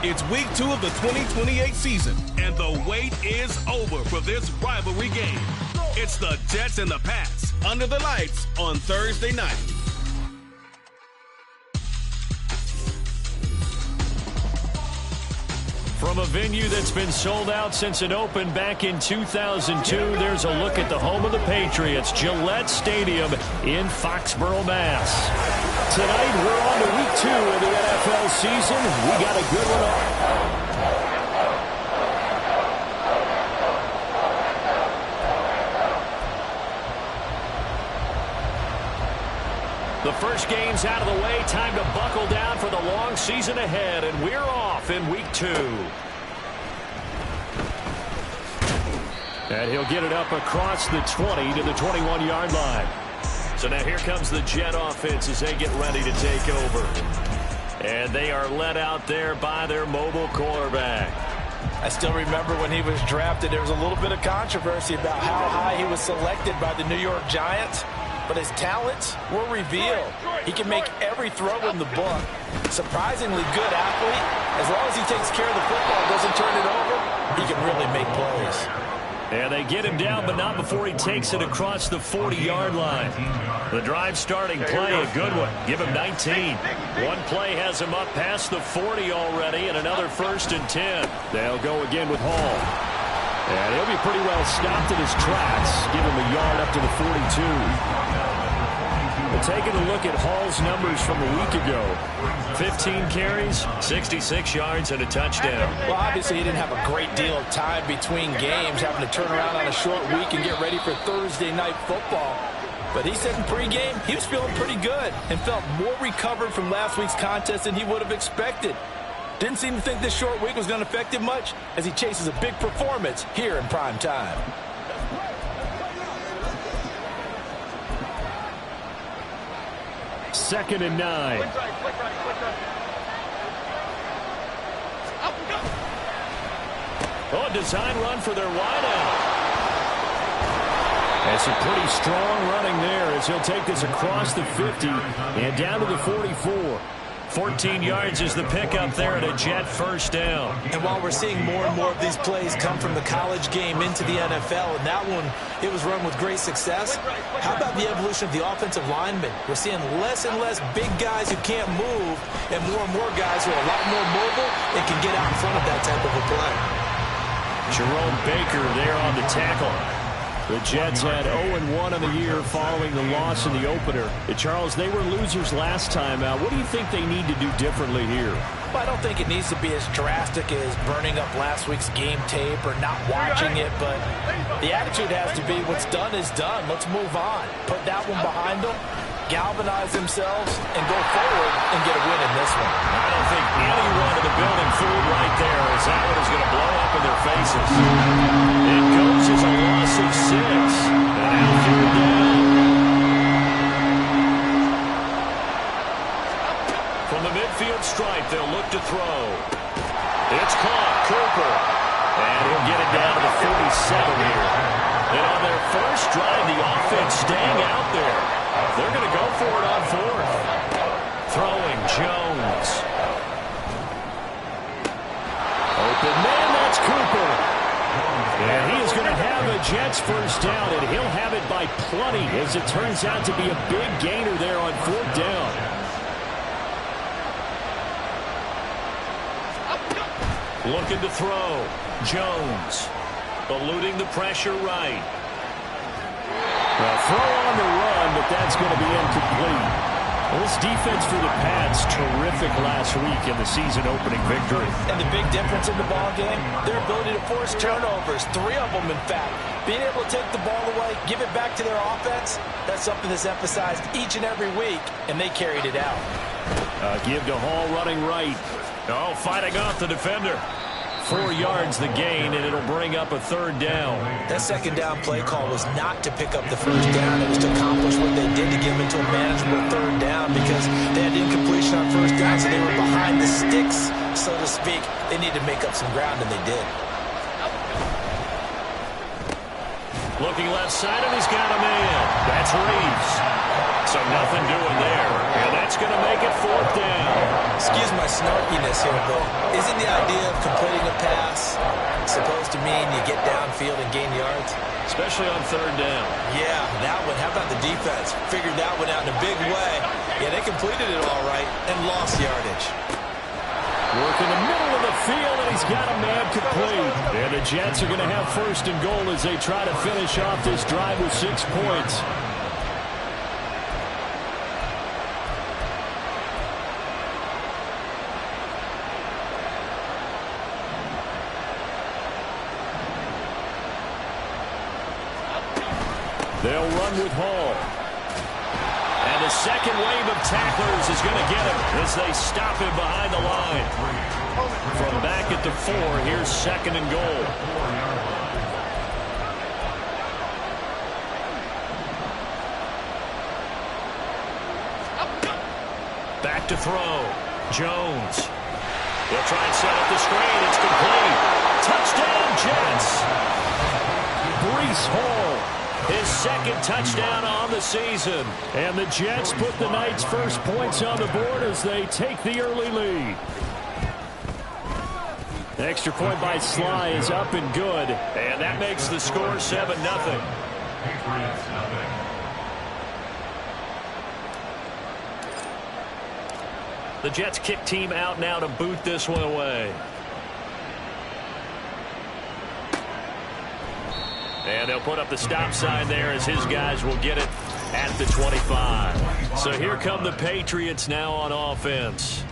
It's week 2 of the 2028 season, and the wait is over for this rivalry game. It's the Jets and the Pats under the lights on Thursday night. From a venue that's been sold out since it opened back in 2002, there's a look at the home of the Patriots, Gillette Stadium in Foxborough, Mass. Tonight, we're on to week 2 of the NFL season. We got a good one on. The first game's out of the way. Time to buckle down for the long season ahead, and we're off in week 2. And he'll get it up across the 20 to the 21-yard line. So now here comes the Jet offense as they get ready to take over. And they are led out there by their mobile quarterback. I still remember when he was drafted, there was a little bit of controversy about how high he was selected by the New York Giants. But his talents were revealed. He can make every throw in the book. Surprisingly good athlete. As long as he takes care of the football, doesn't turn it over, he can really make plays. And they get him down, but not before he takes it across the 40-yard line. The drive starting play, a good one. Give him 19. One play has him up past the 40 already, and another 1st and 10. They'll go again with Hall. And he'll be pretty well stopped in his tracks. Give him a yard up to the 42. We're taking a look at Hall's numbers from a week ago. 15 carries, 66 yards, and a touchdown. Well, obviously, he didn't have a great deal of time between games, having to turn around on a short week and get ready for Thursday night football. But he said in pregame he was feeling pretty good and felt more recovered from last week's contest than he would have expected. Didn't seem to think this short week was going to affect him much as he chases a big performance here in prime time. Second and 9. Oh, a design run for their wideout. That's a pretty strong running there as he'll take this across the 50 and down to the 44. 14 yards is the pickup there at a Jet first down. And while we're seeing more and more of these plays come from the college game into the NFL, and that one, it was run with great success, how about the evolution of the offensive linemen? We're seeing less and less big guys who can't move and more guys who are a lot more mobile and can get out in front of that type of a play. Jerome Baker there on the tackle. The Jets had 0-1 on the year following the loss in the opener. Charles, they were losers last time out. What do you think they need to do differently here? Well, I don't think it needs to be as drastic as burning up last week's game tape or not watching it, but the attitude has to be what's done is done. Let's move on. Put that one behind them, galvanize themselves, and go forward and get a win in this one. I don't think anyone in the building fooled right there as that one is going to blow up in their faces. It goes as a loss of 6. And now 3rd down. From the midfield stripe, they'll look to throw. It's caught. Cooper. And he'll get it down to the 47 here. And on their first drive, the offense staying out there. They're going to go for it on 4th. Throwing Jones. Open man, that's Cooper. And he is going to have a Jets first down, and he'll have it by plenty as it turns out to be a big gainer there on 4th down. Looking to throw. Jones. Eluding the pressure right. A throw on the run, but that's going to be incomplete. Well, this defense for the Pats, terrific last week in the season-opening victory. And the big difference in the ball game, their ability to force turnovers, 3 of them, in fact. Being able to take the ball away, give it back to their offense, that's something that's emphasized each and every week, and they carried it out. Give to Hall running right. Oh, fighting off the defender. 4 yards the gain, and it'll bring up a 3rd down. That 2nd down play call was not to pick up the 1st down. It was to accomplish what they did to get them into a manageable 3rd down because they had incompletion on 1st down, so they were behind the sticks, so to speak. They needed to make up some ground, and they did. Looking left side, and he's got a man. That's Reeves. So nothing doing there. And That's going to make it 4th down. Excuse my snarkiness here, but isn't the idea of completing a pass supposed to mean you get downfield and gain yards? Especially on 3rd down. Yeah, that one. How about the defense? Figured that one out in a big way. Yeah, they completed it all right and lost yardage. Work in the middle of the field, and he's got a man complete. And the Jets are going to have 1st and goal as they try to finish off this drive with 6 points. They'll run with Hall. And the second wave of tacklers is going to get him as they stop him behind the line. From back at the 4, here's 2nd and goal. Back to throw. Jones. They'll try and set up the screen. It's complete. Touchdown, Jets. Breece Hall. His 2nd touchdown on the season. And the Jets put the Knights' first points on the board as they take the early lead. The extra point by Sly is up and good. And that makes the score 7-0. The Jets kick team out now to boot this one away. And they'll put up the stop sign there as his guys will get it at the 25. So here come the Patriots now on offense.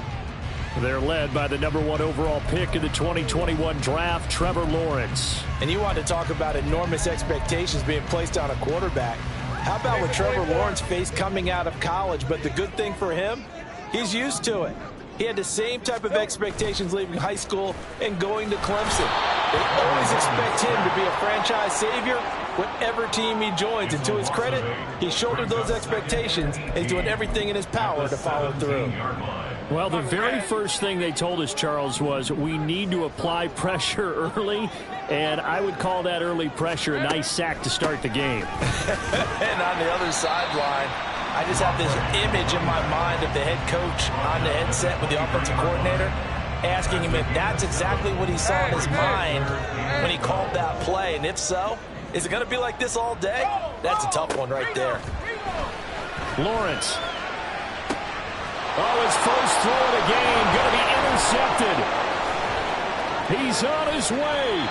They're led by the #1 overall pick in the 2021 draft, Trevor Lawrence. And you want to talk about enormous expectations being placed on a quarterback. How about what Trevor Lawrence faced coming out of college? But the good thing for him, he's used to it. He had the same type of expectations leaving high school and going to Clemson. They always expect him to be a franchise savior whatever team he joins. And to his credit, he shouldered those expectations and he's doing everything in his power to follow through. Well, the very first thing they told us, Charles, was we need to apply pressure early, and I would call that early pressure a nice sack to start the game. And on the other sideline, I just have this image in my mind of the head coach on the headset with the offensive coordinator asking him if that's exactly what he saw in his mind when he called that play. And if so, is it going to be like this all day? That's a tough one right there. Lawrence. Oh, his first throw of the game going to be intercepted. He's on his way.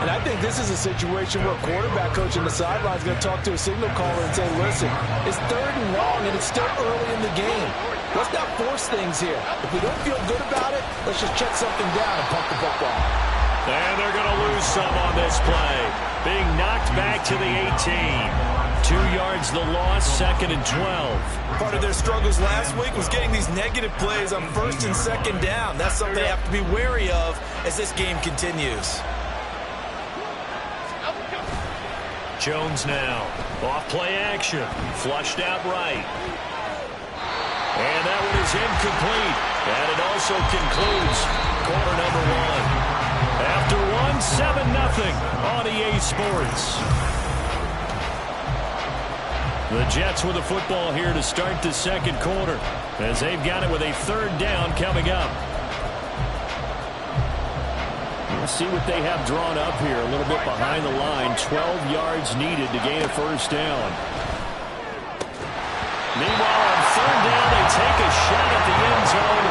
And I think this is a situation where a quarterback coach on the sideline is going to talk to a signal caller and say, listen, it's 3rd and long and it's still early in the game. Let's not force things here. If we don't feel good about it, let's just check something down and pump the football. And they're going to lose some on this play. Being knocked back to the 18. 2 yards the loss, 2nd and 12. Part of their struggles last week was getting these negative plays on 1st and 2nd down. That's something they have to be wary of as this game continues. Jones now. Off play action. Flushed out right. And that one is incomplete. And it also concludes quarter #1. After one, 7-0 on EA Sports. The Jets with the football here to start the 2nd quarter as they've got it with a 3rd down coming up. We'll see what they have drawn up here a little bit behind the line. 12 yards needed to gain a 1st down. Meanwhile, on 3rd down, they take a shot at the end zone,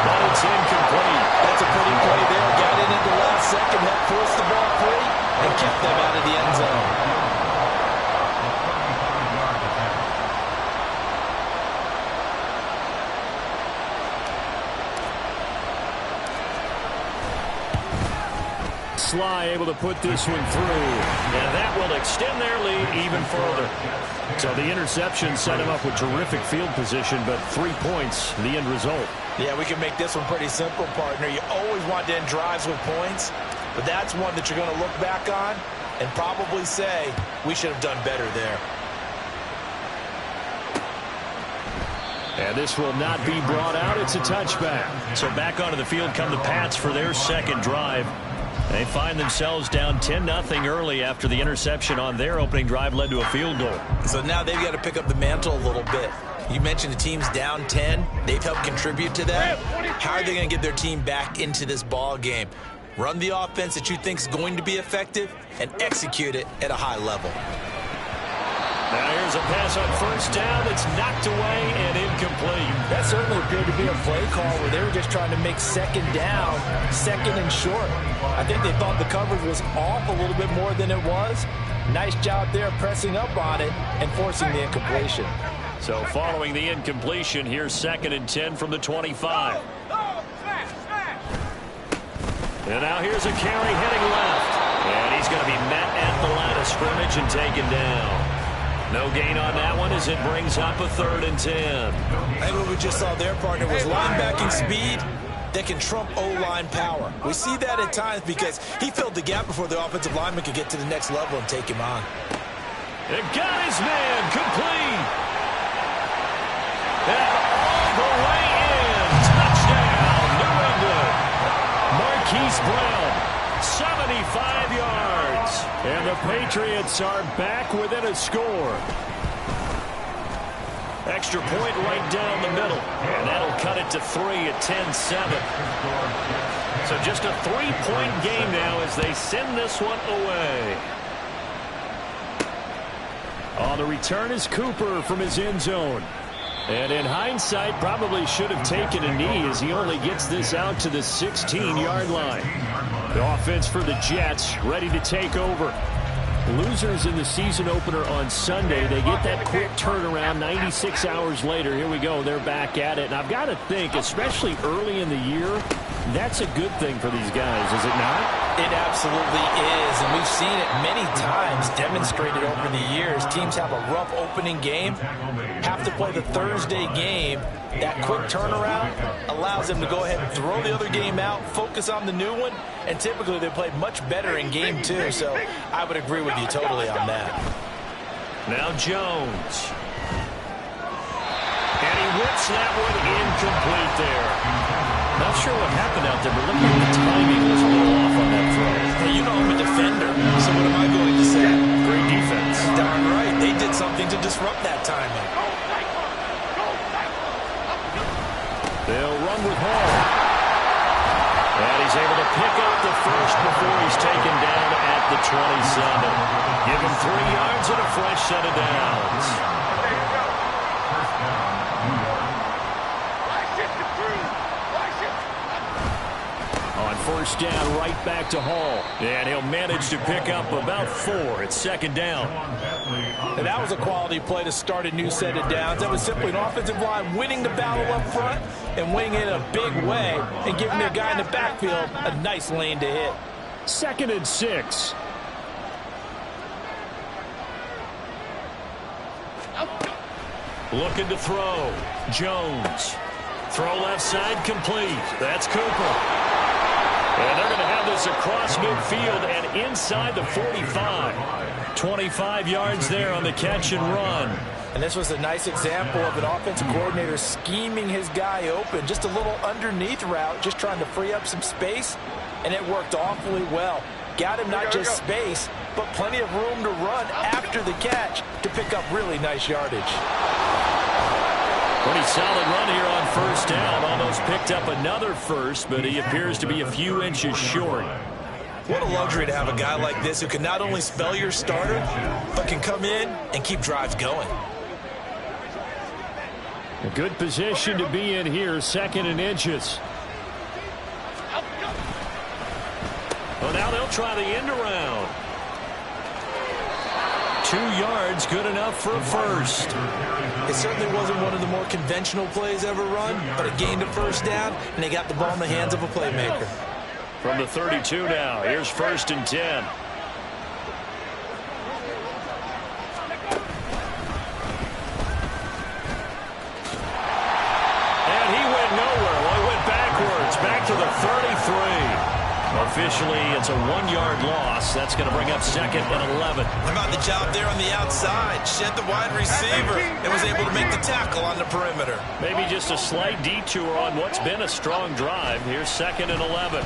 but it's incomplete. That's a pretty play there. Got in at the last second, helped force the ball free, and kept them out of the end zone. Sly able to put this one through, and that will extend their lead even further. So the interception set him up with terrific field position, but 3 points, the end result. Yeah, we can make this one pretty simple, partner. You always want to end drives with points, but that's one that you're going to look back on and probably say, we should have done better there. And this will not be brought out. It's a touchback. So back onto the field come the Pats for their 2nd drive. They find themselves down 10-0 early after the interception on their opening drive led to a field goal. So now they've got to pick up the mantle a little bit. You mentioned the team's down 10. They've helped contribute to that. How are they going to get their team back into this ball game? Run the offense that you think is going to be effective and execute it at a high level. Now here's a pass on first down that's knocked away and incomplete. That certainly appeared to be a play call where they were just trying to make second down, second and short. I think they thought the coverage was off a little bit more than it was. Nice job there pressing up on it and forcing the incompletion. So following the incompletion, here's 2nd and 10 from the 25. And now here's a carry heading left. And he's going to be met at the line of scrimmage and taken down. No gain on that one as it brings up a 3rd and 10. I think what we just saw their partner was linebacking speed that can trump O-line power. We see that at times because he filled the gap before the offensive lineman could get to the next level and take him on. It got his man complete. And all the way in. Touchdown, New England. Marquise Brown, 75 yards. And the Patriots are back within a score. Extra point right down the middle. And that'll cut it to 3 at 10-7. So just a 3-point game now as they send this one away. On the return is Cooper from his end zone. And in hindsight, probably should have taken a knee as he only gets this out to the 16-yard line. The offense for the Jets ready to take over. Losers in the season opener on Sunday. They get that quick turnaround 96 hours later. Here we go. They're back at it. And I've got to think, especially early in the year, that's a good thing for these guys, is it not? It absolutely is, and we've seen it many times demonstrated over the years. Teams have a rough opening game, have to play the Thursday game. That quick turnaround allows them to go ahead and throw the other game out, focus on the new one, and typically they play much better in game 2, so I would agree with you totally on that. Now Jones. And he whips that one incomplete there. Not sure what happened out there, but looking at the timing was a little off on that throw. Well, you know I'm a defender, so what am I going to say? Great defense. Darn right. They did something to disrupt that timing. They'll run with Hall. And he's able to pick up the first before he's taken down at the 27. Give him 3 yards and a fresh set of downs. On first down, right back to Hall. And he'll manage to pick up about 4. It's 2nd down. And that was a quality play to start a new set of downs. That was simply an offensive line winning the battle up front and winning it in a big way and giving their guy in the backfield a nice lane to hit. 2nd and 6. Looking to throw. Jones. Throw left side complete. That's Cooper. And they're going to have this across midfield and inside the 45. 25 yards there on the catch and run. And this was a nice example of an offensive coordinator scheming his guy open. Just a little underneath route, just trying to free up some space, and it worked awfully well. Got him not just space, but plenty of room to run after the catch to pick up really nice yardage. Pretty solid run here on first down. Almost picked up another first, but he appears to be a few inches short. What a luxury to have a guy like this who can not only spell your starter, but can come in and keep drives going. A good position to be in here, 2nd and inches. Well, now they'll try the end around. 2 yards, good enough for a first. It certainly wasn't one of the more conventional plays ever run, but it gained a first down, and they got the ball in the hands of a playmaker. From the 32 now, here's 1st and 10. And he went nowhere. Well, he went backwards, back to the 33. Officially, it's a 1-yard loss. That's going to bring up 2nd and 11. How about the job there on the outside? Shed the wide receiver and was able to make the tackle on the perimeter. Maybe just a slight detour on what's been a strong drive. Here's 2nd and 11.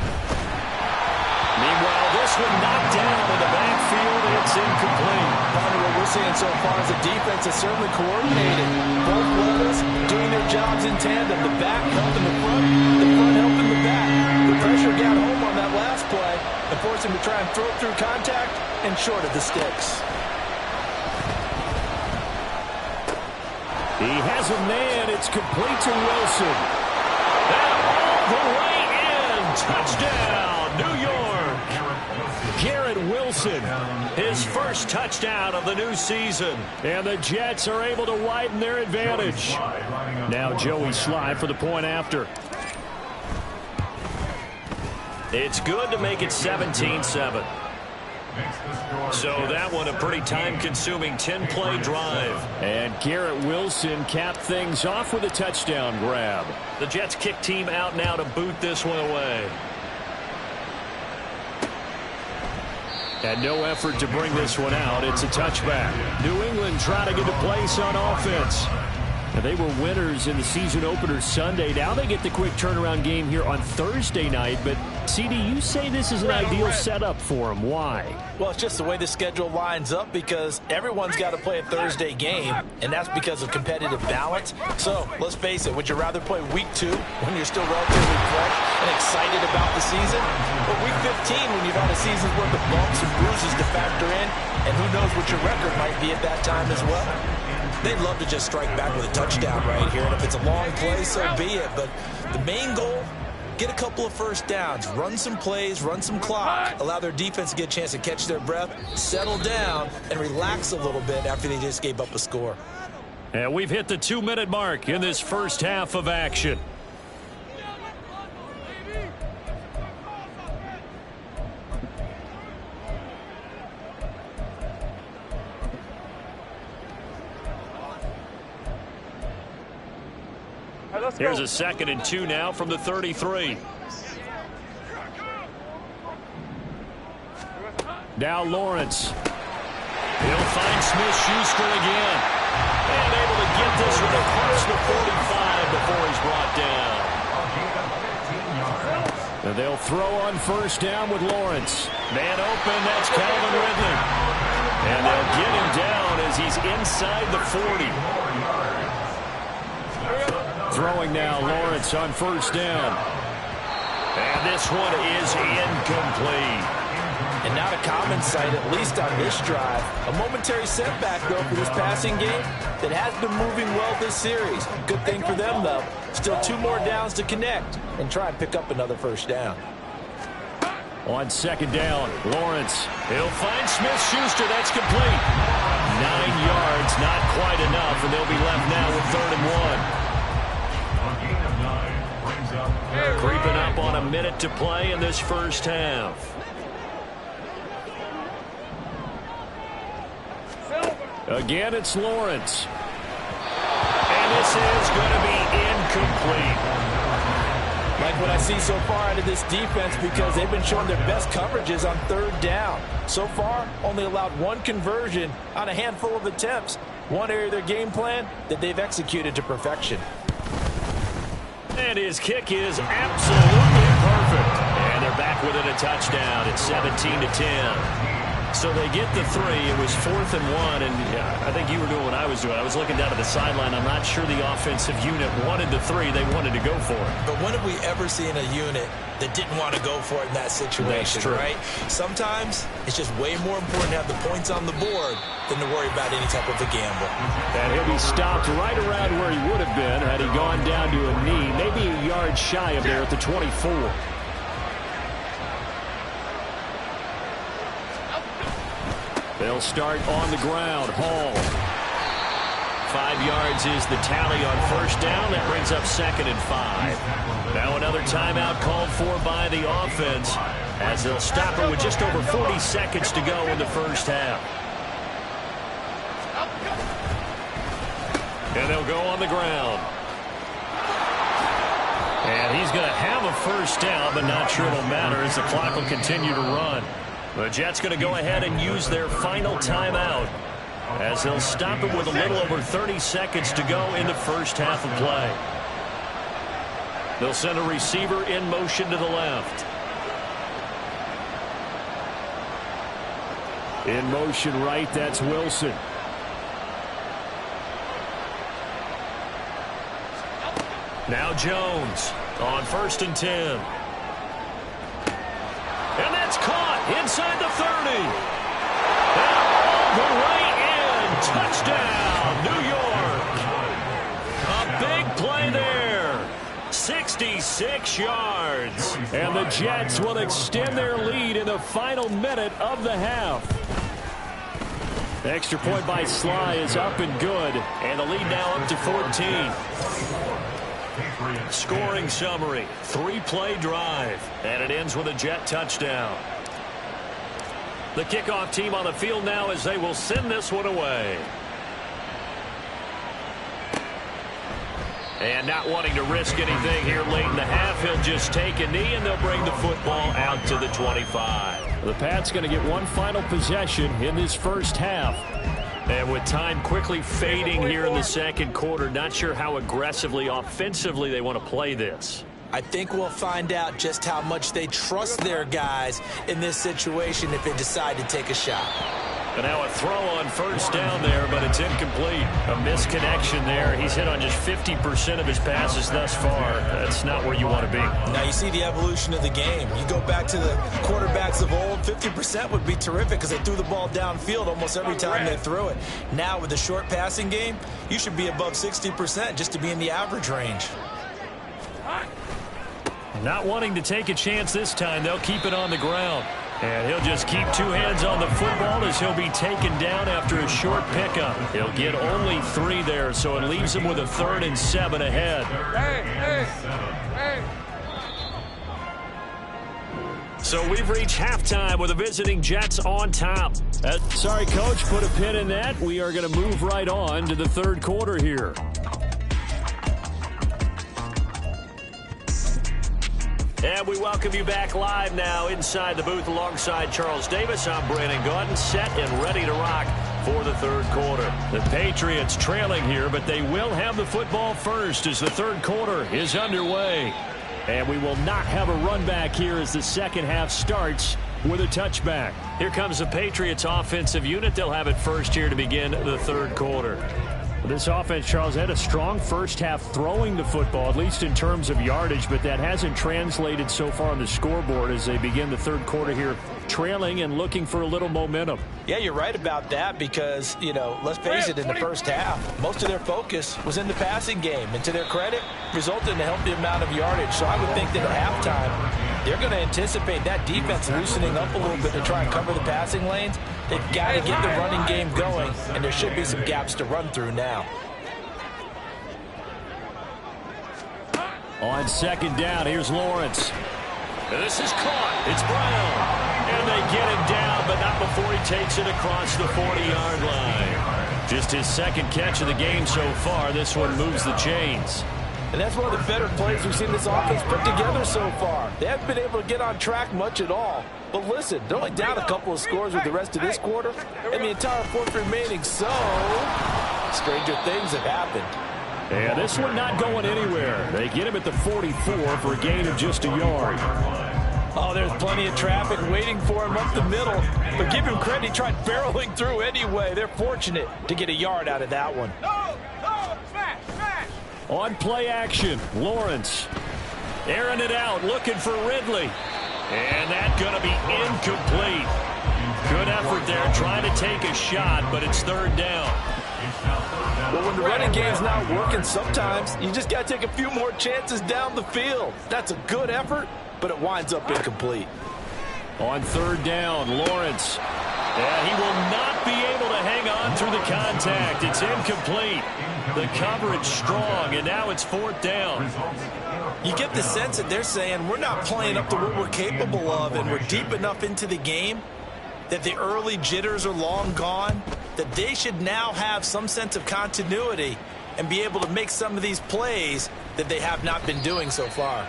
Meanwhile, this one knocked down in the backfield, and it's incomplete. Partner, what we're seeing so far is the defense is certainly coordinated. Both levels doing their jobs in tandem. The back helping the front helping the back. The pressure got home on that last play and forced him to try and throw through contact and short of the sticks. He has a man. It's complete to Wilson. And all the way in. Touchdown, New York. Garrett Wilson, his first touchdown of the new season. And the Jets are able to widen their advantage. Now Joey Slye for the point after. It's good to make it 17-7. So that one a pretty time-consuming 10-play drive. And Garrett Wilson capped things off with a touchdown grab. The Jets kick team out now to boot this one away. And no effort to bring this one out. It's a touchback. New England trying to get a place on offense. And they were winners in the season opener Sunday. Now they get the quick turnaround game here on Thursday night. But, CD, you say this is an ideal setup for them. Why? Well, it's just the way the schedule lines up because everyone's got to play a Thursday game, and that's because of competitive balance. So, let's face it, would you rather play week 2 when you're still relatively fresh and excited about the season? Or week 15 when you've had a season's worth of bumps and bruises to factor in, and who knows what your record might be at that time as well? They'd love to just strike back with a touchdown right here, and if it's a long play, so be it. But the main goal, get a couple of first downs, run some plays, run some clock, allow their defense to get a chance to catch their breath, settle down, and relax a little bit after they just gave up a score. And we've hit the 2-minute mark in this first half of action. Here's a 2nd and 2 now from the 33. Now Lawrence. He'll find Smith-Schuster again. And able to get this one across the 45 before he's brought down. And they'll throw on first down with Lawrence. Man open, that's Calvin Ridley. And they'll get him down as he's inside the 40. Throwing now, Lawrence on first down. And this one is incomplete. And not a common sight, at least on this drive. A momentary setback, though, for this passing game that has been moving well this series. Good thing for them, though. Still 2 more downs to connect and try and pick up another first down. On 2nd down, Lawrence. He'll find Smith-Schuster. That's complete. 9 yards, not quite enough, and they'll be left now with 3rd and 1. Creeping up on a minute to play in this first half. Again, it's Lawrence. And this is going to be incomplete. Like what I see so far out of this defense because they've been showing their best coverages on 3rd down. So far, only allowed 1 conversion on a handful of attempts. One area of their game plan that they've executed to perfection. And his kick is absolutely perfect. And they're back within a touchdown. It's 17-10. So they get the 3. It was 4th and 1. And I think you were doing what I was doing. I was looking down at the sideline. I'm not sure the offensive unit wanted the 3. They wanted to go for it. But when have we ever seen a unit that didn't want to go for it in that situation, right? Sometimes it's just way more important to have the points on the board than to worry about any type of a gamble. And he'll be stopped right around where he would have been had he gone down to a knee, maybe a yard shy of there at the 24. They'll start on the ground. Hall. 5 yards is the tally on first down. That brings up 2nd and 5. Now another timeout called for by the offense as they'll stop it with just over 40 seconds to go in the first half. And they'll go on the ground. And he's going to have a first down, but not sure it'll matter as the clock will continue to run. The Jets going to go ahead and use their final timeout as they'll stop it with a little over 30 seconds to go in the first half of play. They'll send a receiver in motion to the left. In motion right, that's Wilson. Now Jones on 1st and 10. And that's caught inside the 30. And all the way in. Touchdown, New York. A big play there. 66 yards. And the Jets will extend their lead in the final minute of the half. The extra point by Sly is up and good. And the lead now up to 14. Scoring summary, 3-play drive, and it ends with a Jet touchdown. The kickoff team on the field now as they will send this one away. And not wanting to risk anything here late in the half, he'll just take a knee and they'll bring the football out to the 25. The Pats going to get one final possession in this first half. And with time quickly fading here in the second quarter, not sure how aggressively, offensively they want to play this. I think we'll find out just how much they trust their guys in this situation if they decide to take a shot. And now a throw on 1st down there, but it's incomplete. A misconnection there. He's hit on just 50% of his passes thus far. That's not where you want to be. Now you see the evolution of the game. You go back to the quarterbacks of old, 50% would be terrific because they threw the ball downfield almost every time they threw it. Now with the short passing game, you should be above 60% just to be in the average range. Not wanting to take a chance this time, they'll keep it on the ground. And he'll just keep 2 hands on the football as he'll be taken down after a short pickup. He'll get only 3 there, so it leaves him with a 3rd and 7 ahead. So we've reached halftime with the visiting Jets on top. Sorry, Coach, put a pin in that. We are going to move right on to the 3rd quarter here. And we welcome you back live now inside the booth alongside Charles Davis. I'm Brandon Gaudin, set and ready to rock for the 3rd quarter. The Patriots trailing here, but they will have the football first as the 3rd quarter is underway. And we will not have a run back here as the second half starts with a touchback. Here comes the Patriots offensive unit. They'll have it first here to begin the 3rd quarter. This offense, Charles, had a strong first half throwing the football, at least in terms of yardage, but that hasn't translated so far on the scoreboard as they begin the 3rd quarter here, trailing and looking for a little momentum. Yeah, you're right about that because, you know, let's face it, in the first half, most of their focus was in the passing game. And to their credit, resulted in a healthy amount of yardage. So I would think that at halftime, they're going to anticipate that defense loosening up a little bit to try and cover the passing lanes. They've got to get the running game going, and there should be some gaps to run through now. On 2nd down, here's Lawrence. And this is caught. It's Brown. And they get him down, but not before he takes it across the 40-yard line. Just his 2nd catch of the game so far. This one moves the chains. And that's one of the better plays we've seen this offense put together so far. They haven't been able to get on track much at all. But listen, they're only down a couple of scores with the rest of this quarter, and the entire 4th remaining, so stranger things have happened. And this one not going anywhere. They get him at the 44 for a gain of just a yard. Oh, there's plenty of traffic waiting for him up the middle. But give him credit, he tried barreling through anyway. They're fortunate to get a yard out of that one. On play action, Lawrence. Airing it out, looking for Ridley. And that's going to be incomplete. Good effort there, trying to take a shot, but it's 3rd down. Well, when the running game's not working, sometimes you just got to take a few more chances down the field. That's a good effort, but it winds up incomplete. On 3rd down, Lawrence. And he will not be able to hang on through the contact. It's incomplete. The coverage strong, and now it's 4th down. You get the sense that they're saying we're not playing up to what we're capable of, and we're deep enough into the game that the early jitters are long gone, that they should now have some sense of continuity and be able to make some of these plays that they have not been doing so far.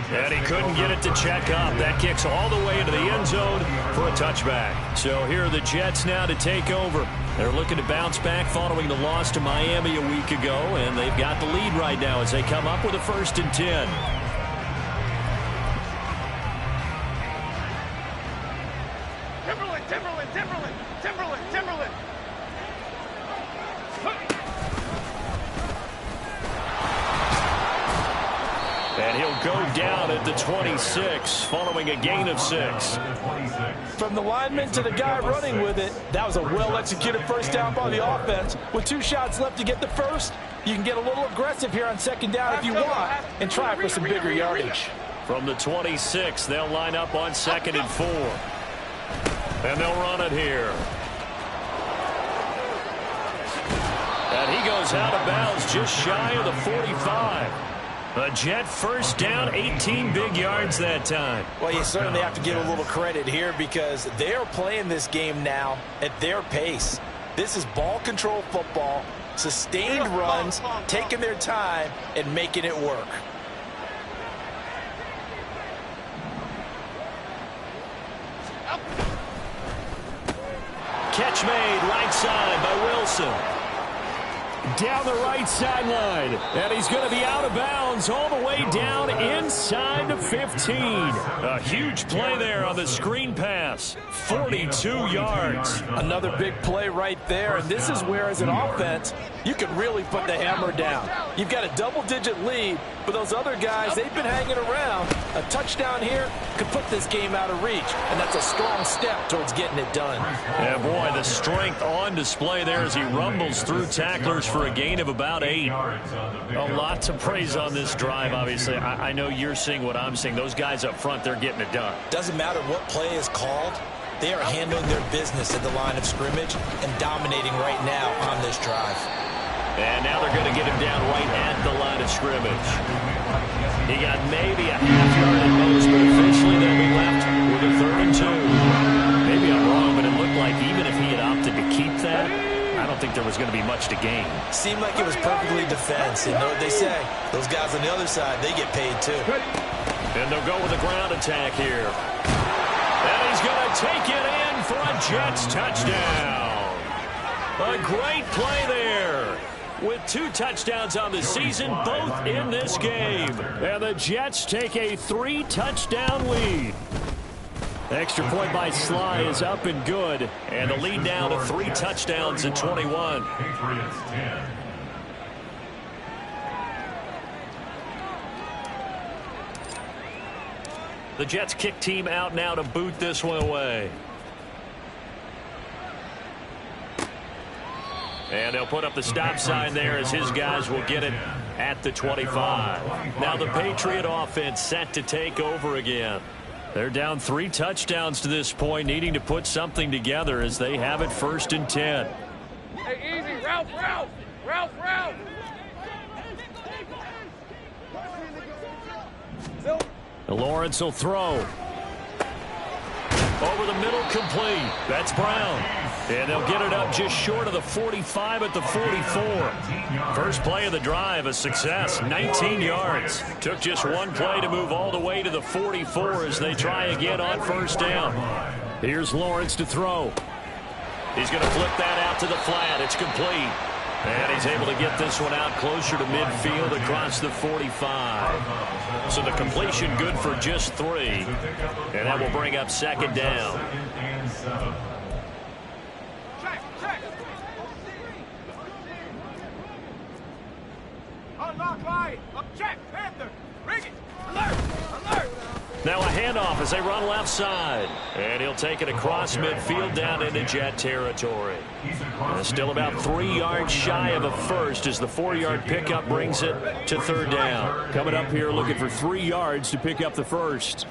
And he couldn't get it to check up. That kicks all the way into the end zone for a touchback. So here are the Jets now to take over. They're looking to bounce back following the loss to Miami a week ago, and they've got the lead right now as they come up with a 1st and 10. Timberland. And he'll go down at the 26 following a gain of 6. From the lineman to the guy running with it, that was a well-executed first down by the offense. With 2 shots left to get the first, you can get a little aggressive here on second down if you want and try for some bigger yardage. From the 26, they'll line up on 2nd and 4. And they'll run it here. And he goes out of bounds just shy of the 45. A Jet first down, 18 big yards that time. Well, you certainly have to give a little credit here because they're playing this game now at their pace. This is ball control football, sustained runs, taking their time and making it work. Catch made right side by Wilson. Down the right sideline, and he's going to be out of bounds all the way down inside the 15. A huge play there on the screen pass, 42 yards. Another big play right there, and this is where, as an offense, you can really put the hammer down. You've got a double-digit lead, but those other guys, they've been hanging around. A touchdown here could put this game out of reach, and that's a strong step towards getting it done. Yeah, boy, the strength on display there as he rumbles through tacklers for a gain of about 8. A lot to praise on this drive, obviously. I know you're seeing what I'm seeing. Those guys up front, they're getting it done. Doesn't matter what play is called. They are handling their business at the line of scrimmage and dominating right now on this drive. And now they're going to get him down right at the line of scrimmage. He got maybe a half yard at most, but officially they'll be left with a 3rd and 2. Maybe I'm wrong, but it looked like even if he had opted to keep that, I don't think there was going to be much to gain. Seemed like it was perfectly defense. You know what they say? Those guys on the other side, they get paid too. And they'll go with a ground attack here. And he's going to take it in for a Jets touchdown. A great play there. With 2 touchdowns on the season, both in this game. And the Jets take a 3-touchdown lead. Extra point by Sly is up and good. And the lead down to 3 touchdowns at 21. The Jets kick team out now to boot this one away. And they'll put up the stop sign there as his guys will get it at the 25. Now the Patriot offense set to take over again. They're down 3 touchdowns to this point, needing to put something together as they have it 1st and 10. Hey, easy. Ralph. Lawrence will throw. Over the middle, complete. That's Brown. And they'll get it up just short of the 45 at the 44. First play of the drive, a success, 19 yards. Took just 1 play to move all the way to the 44 as they try again on 1st down. Here's Lawrence to throw. He's going to flip that out to the flat. It's complete. And he's able to get this one out closer to midfield across the 45. So the completion good for just 3. And that will bring up 2nd down. Check. Unlock line. Check. Panther. Rig it. Alert. Now a handoff as they run left side. And he'll take it across midfield down into Jet territory. Still about 3 yards shy of a first as the 4-yard pickup brings it to 3rd down. Coming up here looking for 3 yards to pick up the first.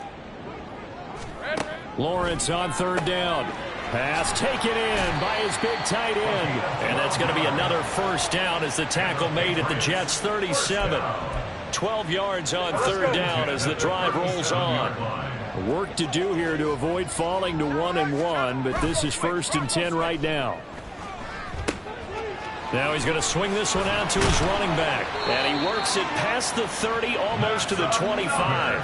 Lawrence on 3rd down. Pass taken in by his big tight end. And that's going to be another 1st down as the tackle made at the Jets 37. 12 yards on 3rd down as the drive rolls on. Work to do here to avoid falling to 1-1, but this is 1st and 10 right now. Now he's going to swing this one out to his running back. And he works it past the 30, almost to the 25.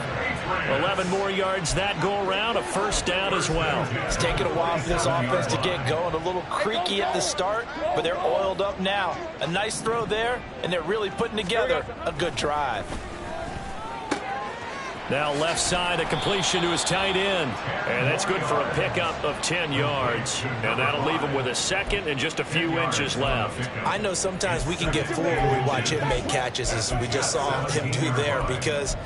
11 more yards that go around, a 1st down as well. It's taken a while for this offense to get going. A little creaky at the start, but they're oiled up now. A nice throw there, and they're really putting together a good drive. Now left side, a completion to his tight end. And that's good for a pickup of 10 yards. And that'll leave him with a second and just a few inches left. I know sometimes we can get fooled when we watch him make catches, as we just saw him do there, because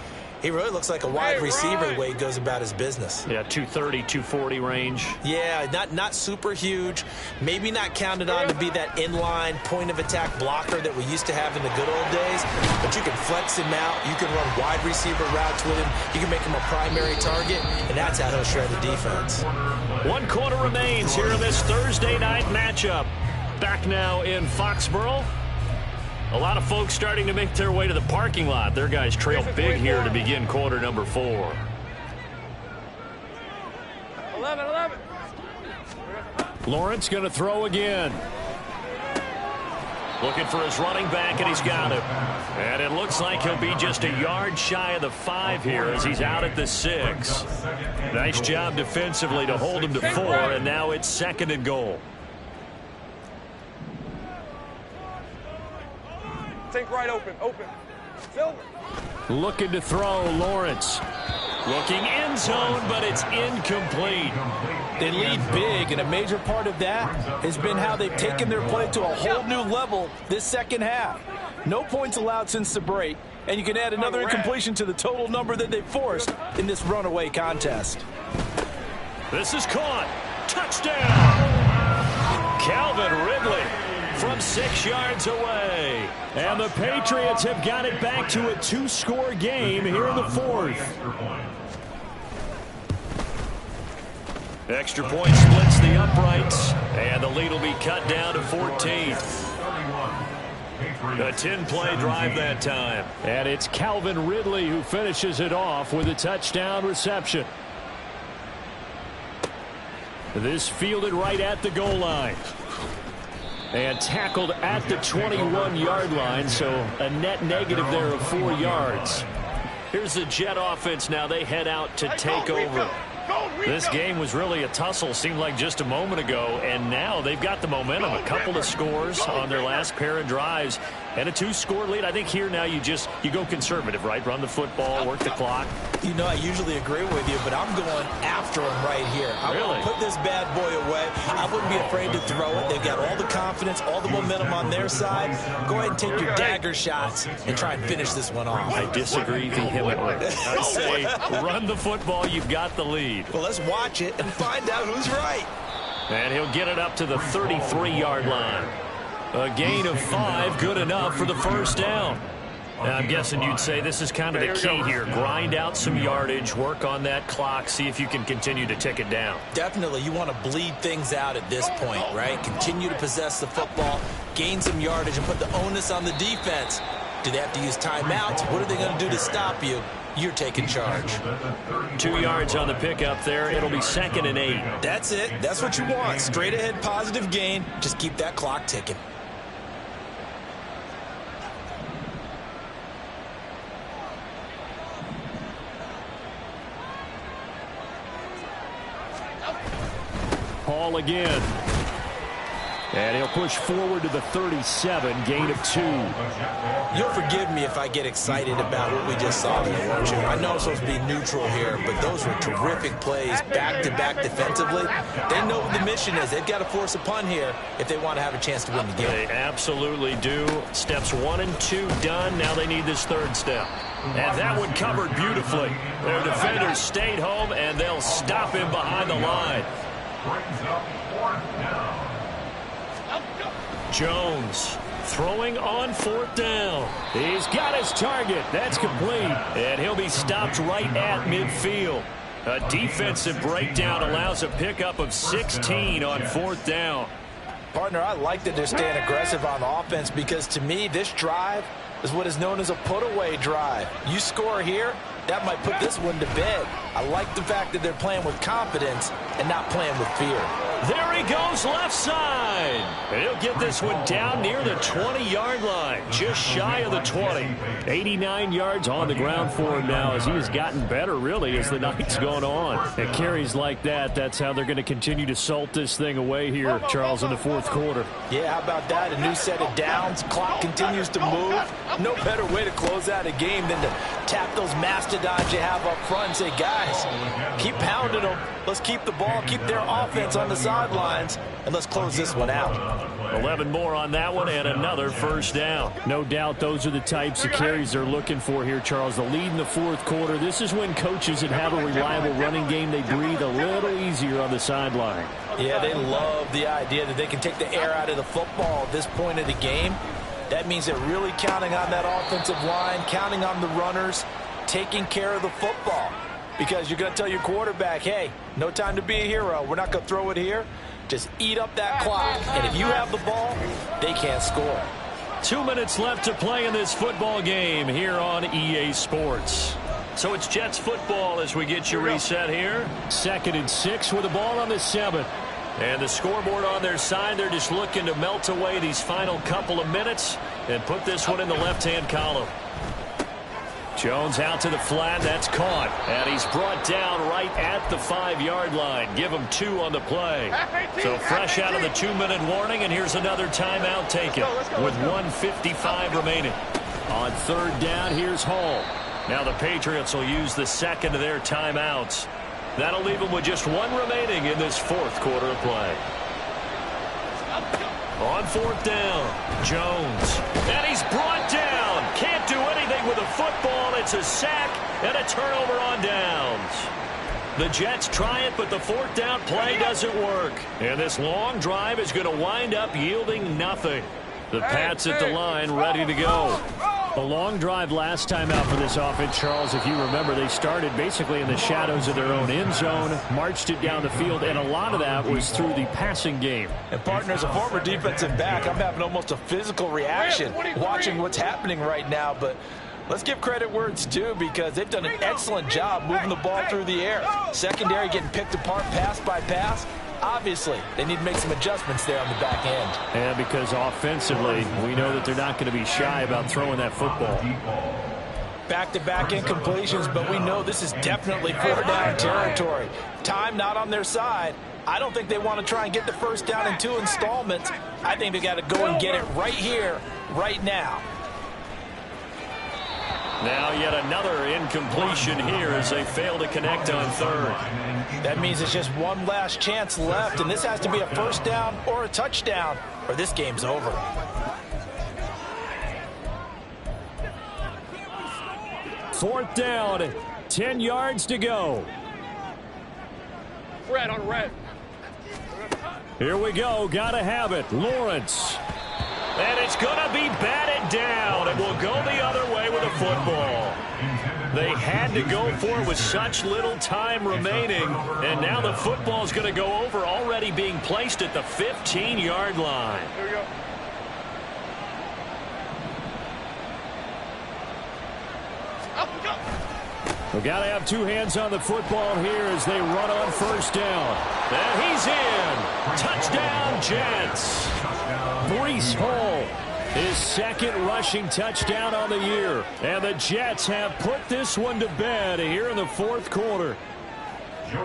he really looks like a wide receiver the way he goes about his business. Yeah, 230, 240 range. Yeah, not super huge. Maybe not counted on to be that inline point-of-attack blocker that we used to have in the good old days. But you can flex him out. You can run wide receiver routes with him. You can make him a primary target, and that's how he'll shred the defense. 1 quarter remains here in this Thursday night matchup. Back now in Foxborough. A lot of folks starting to make their way to the parking lot. Their guys trail big here to begin quarter number 4. 11. Lawrence going to throw again. Looking for his running back, and he's got him. And it looks like he'll be just a yard shy of the 5 here as he's out at the 6. Nice job defensively to hold him to 4, and now it's 2nd and goal. Think right open. Silver. Looking to throw, Lawrence. Looking end zone, but it's incomplete. They lead big, and a major part of that has been how they've taken their play to a whole new level this second half. No points allowed since the break, and you can add another incompletion to the total number that they forced in this runaway contest. This is caught. Touchdown! Calvin Ridley from 6 yards away. And the Patriots have got it back to a 2-score game here in the 4th. Extra point splits the uprights, and the lead will be cut down to 14. A 10-play drive that time. And it's Calvin Ridley who finishes it off with a touchdown reception. This fielded right at the goal line. And tackled at the 21-yard line, so a net negative there of 4 yards. Here's the Jet offense now. They head out to take over. This game was really a tussle, seemed like just a moment ago, and now they've got the momentum. A couple of scores on their last pair of drives and a 2-score lead. I think here now you go conservative, right? Run the football, work the clock. You know, I usually agree with you, but I'm going after him right here. I want to put this bad boy away. I wouldn't be afraid to throw it. They've got all the confidence, all the momentum on their side. Go ahead and take your dagger shots and try and finish this one off. I disagree vehemently. I say run the football. You've got the lead. Well, let's watch it and find out who's right. And he'll get it up to the 33-yard line. A gain of 5, good enough for the first down. Now, I'm guessing you'd say this is kind of the key here. Grind out some yardage, work on that clock, see if you can continue to tick it down. Definitely. You want to bleed things out at this point, right? Continue to possess the football, gain some yardage, and put the onus on the defense. Do they have to use timeouts? What are they going to do to stop you? You're taking charge. 2 yards on the pickup there. It'll be 2nd and 8. That's it. That's what you want. Straight ahead, positive gain. Just keep that clock ticking. Hall again. And he'll push forward to the 37, gain of 2. You'll forgive me if I get excited about what we just saw there, won't you? I know I'm supposed to be neutral here, but those were terrific plays back-to-back defensively. They know what the mission is. They've got to force a punt here if they want to have a chance to win the game. They absolutely do. Steps 1 and 2 done. Now they need this 3rd step. And that one covered beautifully. Their defenders stayed home, and they'll stop him behind the line. Jones throwing on 4th down. He's got his target. That's complete. And he'll be stopped right at midfield. A defensive breakdown allows a pickup of 16 on 4th down. Partner, I like that they're staying aggressive on the offense because, to me, this drive is what is known as a put-away drive. You score here, that might put this one to bed. I like the fact that they're playing with confidence and not playing with fear. There he goes, left side. And he'll get this one down near the 20-yard line, just shy of the 20. 89 yards on the ground for him now as he has gotten better, really, as the night's gone on. And carries like that, that's how they're going to continue to salt this thing away here, Charles, in the 4th quarter. Yeah, how about that? A new set of downs. Clock continues to move. No better way to close out a game than to tap those master mastodons you have up front and say, guys, keep pounding them. Let's keep the ball, keep their offense on the sidelines, and let's close this one out. 11 more on that one and another first down. No doubt those are the types of carries they're looking for here, Charles. The lead in the fourth quarter. This is when coaches that have a reliable running game, they breathe a little easier on the sideline. Yeah, they love the idea that they can take the air out of the football at this point of the game. That means they're really counting on that offensive line, counting on the runners, taking care of the football. Because you're going to tell your quarterback, hey, no time to be a hero. We're not going to throw it here. Just eat up that clock. And if you have the ball, they can't score. 2 minutes left to play in this football game here on EA Sports. So it's Jets football as we get you reset here. 2nd and 6 with the ball on the 7. And the scoreboard on their side, they're just looking to melt away these final couple of minutes and put this one in the left-hand column. Jones out to the flat. That's caught. And he's brought down right at the 5-yard line. Give him 2 on the play. So fresh out of the 2-minute warning, and here's another timeout taken with 1:55 remaining. On 3rd down, here's Hall. Now the Patriots will use the second of their timeouts. That'll leave them with just 1 remaining in this fourth quarter of play. On 4th down, Jones. And he's brought down. Can't do anything with the football. It's a sack and a turnover on downs. The Jets try it, but the 4th down play doesn't work. And this long drive is going to wind up yielding nothing. The Pats at the line ready to go. A long drive last time out for this offense, Charles. If you remember, they started basically in the shadows of their own end zone, marched it down the field, and a lot of that was through the passing game. And partner, as a former defensive back, I'm having almost a physical reaction watching what's happening right now. But let's give credit where it's due, because they've done an excellent job moving the ball through the air. Secondary getting picked apart pass by pass. Obviously, they need to make some adjustments there on the back end. And because offensively, we know that they're not going to be shy about throwing that football. Back-to-back incompletions, but we know this is definitely 4th down territory. Time not on their side. I don't think they want to try and get the first down in 2 installments. I think they got to go and get it right here, right now. Now yet another incompletion here as they fail to connect on 3rd. That means it's just one last chance left, and this has to be a first down or a touchdown, or this game's over. Fourth down, 10 yards to go. Red on red. Here we go, gotta have it. Lawrence. And it's going to be batted down, and will go the other way with a football. They had to go for it with such little time remaining, and now the football's going to go over, already being placed at the 15-yard line. Here we go. We got to have 2 hands on the football here as they run on first down. And he's in. Touchdown, Jets. Breece Hall, his 2nd rushing touchdown on the year. And the Jets have put this one to bed here in the 4th quarter.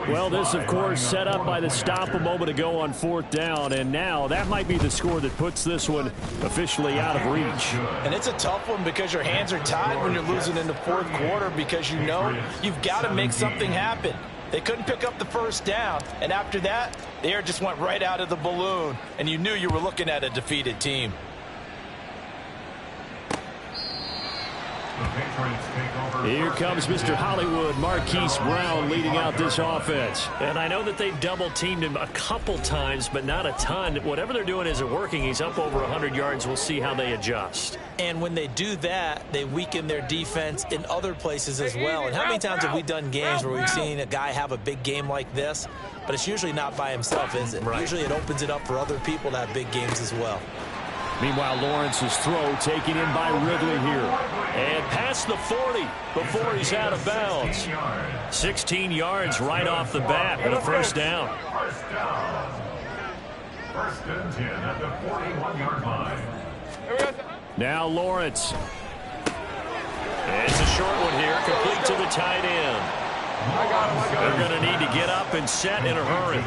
Well, this, of course, set up by the stop a moment ago on 4th down, and now that might be the score that puts this one officially out of reach. And it's a tough one because your hands are tied when you're losing in the 4th quarter, because you know you've got to make something happen. They couldn't pick up the first down, and after that, the air just went right out of the balloon, and you knew you were looking at a defeated team. Here comes Mr. Hollywood, Marquise Brown, leading out this offense. And I know that they've double-teamed him a couple times, but not a ton. Whatever they're doing isn't working. He's up over 100 yards. We'll see how they adjust. And when they do that, they weaken their defense in other places as well. And how many times have we done games where we've seen a guy have a big game like this, but it's usually not by himself, is it? Right. Usually it opens it up for other people to have big games as well. Meanwhile, Lawrence's throw taken in by Ridley here. And past the 40 before he's out of bounds. 16 yards right off the bat and a first down. First and 10 at the 41-yard line. Now Lawrence. It's a short one here, complete to the tight end. They're going to need to get up and set in a hurry.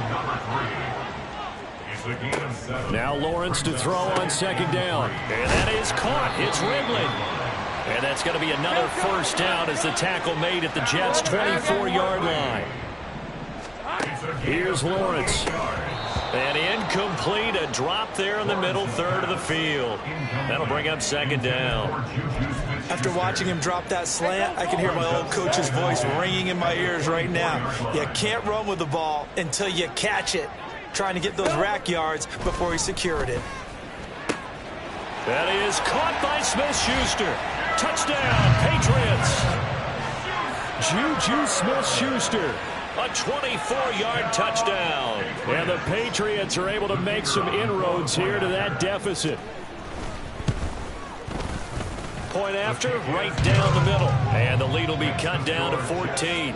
Now Lawrence to throw on 2nd down. And that is caught. It's Ridley. And that's going to be another first down as the tackle made at the Jets' 24-yard line. Here's Lawrence. And incomplete, a drop there in the middle third of the field. That'll bring up second down. After watching him drop that slant, I can hear my old coach's voice ringing in my ears right now. You can't run with the ball until you catch it. Trying to get those rack yards before he secured it. That is caught by Smith-Schuster. Touchdown, Patriots. Juju Smith-Schuster. A 24-yard touchdown. And the Patriots are able to make some inroads here to that deficit. Point after, right down the middle. And the lead will be cut down to 14.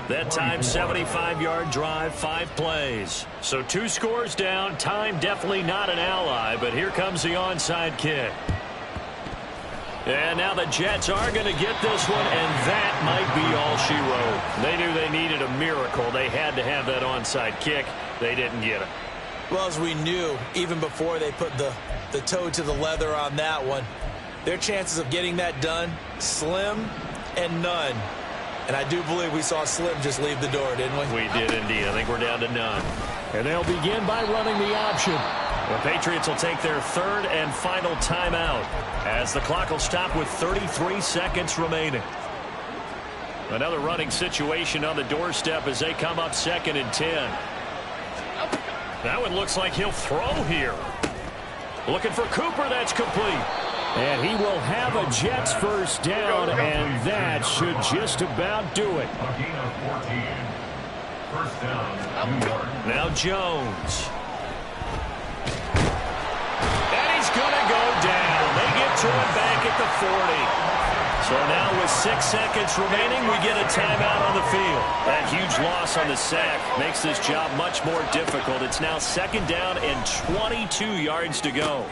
That time, 75-yard drive, 5 plays. So 2 scores down. Time definitely not an ally, but here comes the onside kick. And now the Jets are going to get this one, and that might be all she wrote. They knew they needed a miracle. They had to have that onside kick. They didn't get it. Well, as we knew, even before they put the toe to the leather on that one, their chances of getting that done, slim and none. And I do believe we saw Slim just leave the door, didn't we? We did indeed. I think we're down to none. And they'll begin by running the option. The Patriots will take their 3rd and final timeout as the clock will stop with 33 seconds remaining. Another running situation on the doorstep as they come up 2nd and 10. That one looks like he'll throw here. Looking for Cooper. That's complete. And he will have a Jets first down, and that should just about do it. First down, New York. Now Jones. And he's going to go down. They get to it back at the 40. So now with 6 seconds remaining, we get a timeout on the field. That huge loss on the sack makes this job much more difficult. It's now 2nd down and 22 yards to go.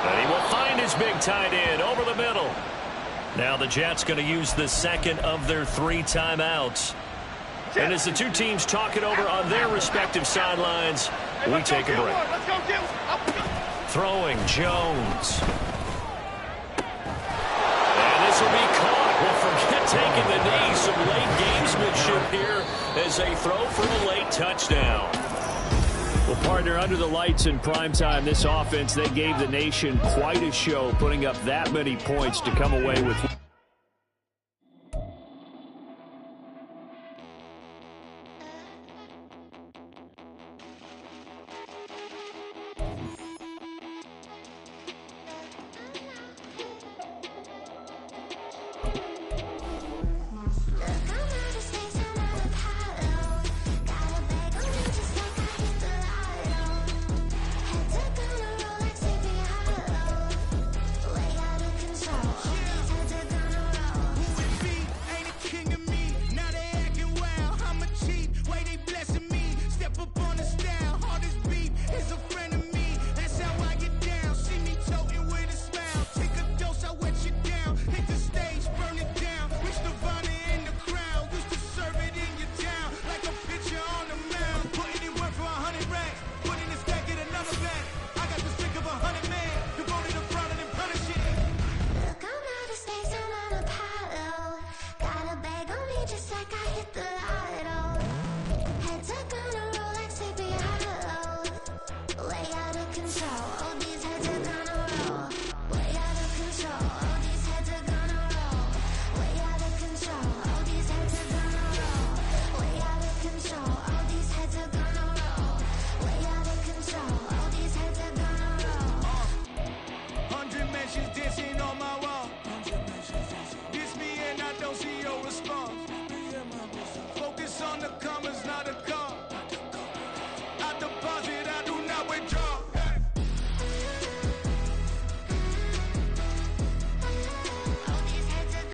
And he will find his big tight end over the middle. Now the Jets going to use the 2nd of their 3 timeouts. And as the 2 teams talk it over on their respective sidelines, we take a break. Throwing Jones. And this will be caught. Well, forget taking the knee. Some late gamesmanship here as they throw for a late touchdown. Well, partner, under the lights in primetime, this offense, they gave the nation quite a show, putting up that many points to come away with